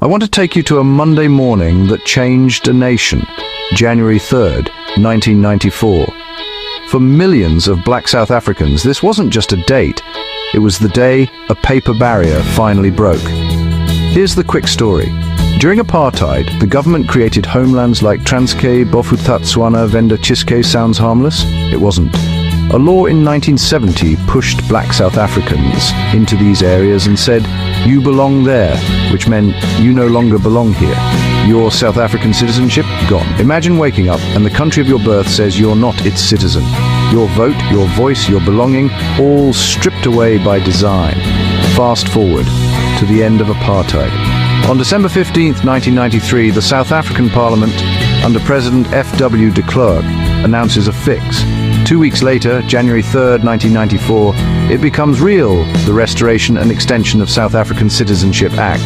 I want to take you to a Monday morning that changed a nation, January 3rd, 1994. For millions of black South Africans, this wasn't just a date, it was the day a paper barrier finally broke. Here's the quick story. During apartheid, the government created homelands like Transkei, Bophuthatswana, Venda Chiskei. Sounds harmless? It wasn't. A law in 1970 pushed black South Africans into these areas and said, "You belong there," which meant you no longer belong here. Your South African citizenship, gone. Imagine waking up and the country of your birth says you're not its citizen. Your vote, your voice, your belonging, all stripped away by design. Fast forward to the end of apartheid. On December 15th, 1993, the South African Parliament, under President F.W. de Klerk, announces a fix. 2 weeks later, January 3rd, 1994, it becomes real, the Restoration and Extension of South African Citizenship Act.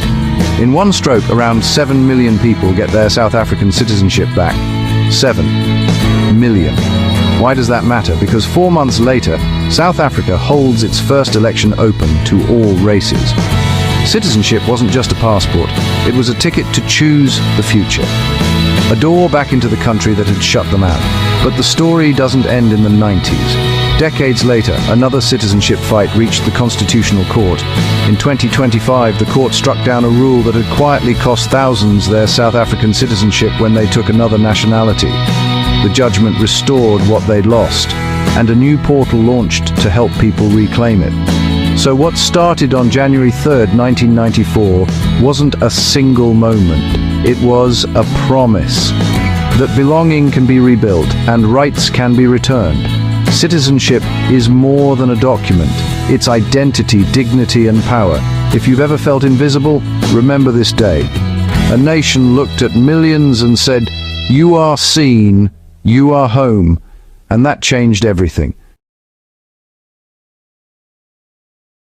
In one stroke, around 7 million people get their South African citizenship back. 7 million. Why does that matter? Because 4 months later, South Africa holds its first election open to all races. Citizenship wasn't just a passport, it was a ticket to choose the future. A door back into the country that had shut them out. But the story doesn't end in the 90s. Decades later, another citizenship fight reached the Constitutional Court. In 2025, the court struck down a rule that had quietly cost thousands their South African citizenship when they took another nationality. The judgment restored what they'd lost, and a new portal launched to help people reclaim it. So what started on January 3rd, 1994, wasn't a single moment. It was a promise that belonging can be rebuilt and rights can be returned. Citizenship is more than a document. It's identity, dignity, and power. If you've ever felt invisible, remember this day. A nation looked at millions and said, "You are seen, you are home," and that changed everything.